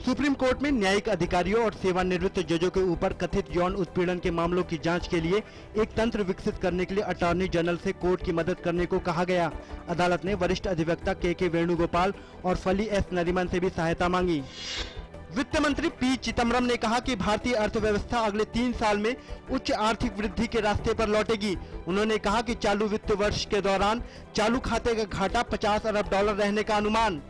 Supreme court में न्यायिक अधिकारियों और सेवानिवृत्त जजों के ऊपर कथित यौन उत्पीड़न के मामलों की जांच के लिए एक तंत्र विकसित करने के लिए अटॉर्नी जनरल से कोर्ट की मदद करने को कहा गया। अदालत ने वरिष्ठ अधिवक्ता के वेणुगोपाल और फली एस नरीमन से भी सहायता मांगी। वित्त मंत्री पी चिदम्बरम ने कहा कि भारतीय अर्थव्यवस्था अगले 3 साल में उच्च आर्थिक वृद्धि के रास्ते पर लौटेगी। उन्होंने कहा कि चालू वित्त वर्ष के दौरान चालू खाते का घाटा $50 अरब रहने का अनुमान।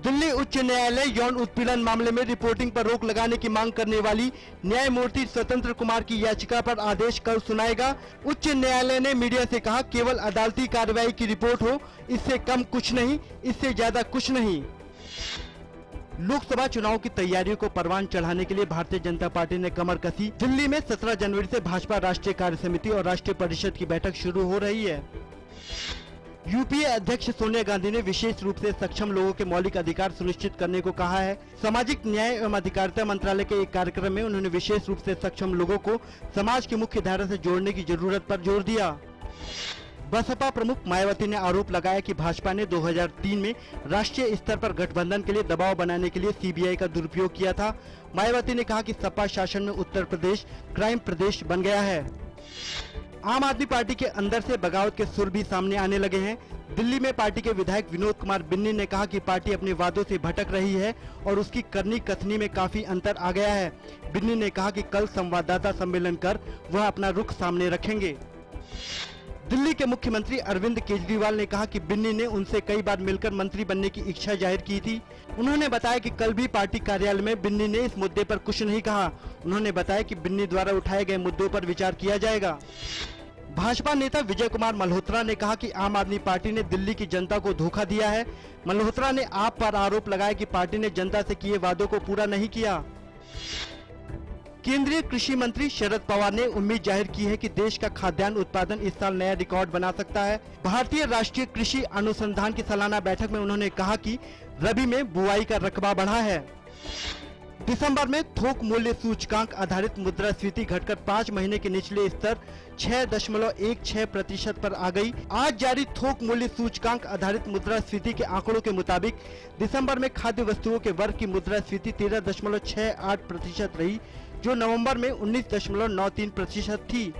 दिल्ली उच्च न्यायालय यौन उत्पीड़न मामले में रिपोर्टिंग पर रोक लगाने की मांग करने वाली न्यायमूर्ति स्वतंत्र कुमार की याचिका पर आदेश कल सुनाएगा। उच्च न्यायालय ने मीडिया से कहा, केवल अदालती कार्रवाई की रिपोर्ट हो, इससे कम कुछ नहीं, इससे ज्यादा कुछ नहीं। लोकसभा चुनाव की तैयारियों को परवान चढ़ाने के लिए भारतीय जनता पार्टी ने कमर कसी। दिल्ली में 17 जनवरी से भाजपा राष्ट्रीय कार्य समिति और राष्ट्रीय परिषद की बैठक शुरू हो रही है। यूपीए अध्यक्ष सोनिया गांधी ने विशेष रूप से सक्षम लोगों के मौलिक अधिकार सुनिश्चित करने को कहा है। सामाजिक न्याय एवं अधिकारिता मंत्रालय के एक कार्यक्रम में उन्होंने विशेष रूप से सक्षम लोगों को समाज की मुख्य धारा से जोड़ने की जरूरत पर जोर दिया। बसपा प्रमुख मायावती ने आरोप लगाया कि भाजपा ने 2003 में राष्ट्रीय स्तर पर गठबंधन के लिए दबाव बनाने के लिए सीबीआई का दुरुपयोग किया था। मायावती ने कहा कि सपा शासन में उत्तर प्रदेश क्राइम प्रदेश बन गया है। आम आदमी पार्टी के अंदर से बगावत के सुर भी सामने आने लगे हैं। दिल्ली में पार्टी के विधायक विनोद कुमार बिन्नी ने कहा कि पार्टी अपने वादों से भटक रही है और उसकी करनी कथनी में काफी अंतर आ गया है। बिन्नी ने कहा कि कल संवाददाता सम्मेलन कर वह अपना रुख सामने रखेंगे। दिल्ली के मुख्यमंत्री अरविंद केजरीवाल ने कहा कि बिन्नी ने उनसे कई बार मिलकर मंत्री बनने की इच्छा जाहिर की थी। उन्होंने बताया कि कल भी पार्टी कार्यालय में बिन्नी ने इस मुद्दे पर कुछ नहीं कहा। उन्होंने बताया कि बिन्नी द्वारा उठाए गए मुद्दों पर विचार किया जाएगा। भाजपा नेता विजय कुमार मल्होत्रा ने कहा कि आम आदमी पार्टी ने दिल्ली की जनता को धोखा दिया है। मल्होत्रा ने आप पर आरोप लगाया कि पार्टी ने जनता से किए वादों को पूरा नहीं किया। केंद्रीय कृषि मंत्री शरद पवार ने उम्मीद जाहिर की है कि देश का खाद्यान्न उत्पादन इस साल नया रिकॉर्ड बना सकता है। भारतीय राष्ट्रीय कृषि अनुसंधान की सालाना बैठक में उन्होंने कहा कि रबी में बुआई का रकबा बढ़ा है। दिसंबर में थोक मूल्य सूचकांक आधारित मुद्रास्फीति घटकर 5 महीने के निचले स्तर 6.16% पर आ गई। आज जारी थोक मूल्य सूचकांक आधारित मुद्रास्फीति के आंकड़ों के मुताबिक दिसंबर में खाद्य वस्तुओं के वर्ग की मुद्रास्फीति 13.68% रही, जो नवंबर में 19.93% थी।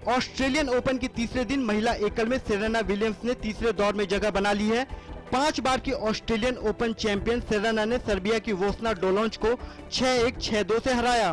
ऑस्ट्रेलियन ओपन के तीसरे दिन महिला एकल में सेरेना विलियम्स ने तीसरे दौर में जगह बना ली है। 5 बार की ऑस्ट्रेलियन ओपन चैंपियन सेरेना ने सर्बिया की वोस्ना डोलोंज को 6-1, 6-2 से हराया।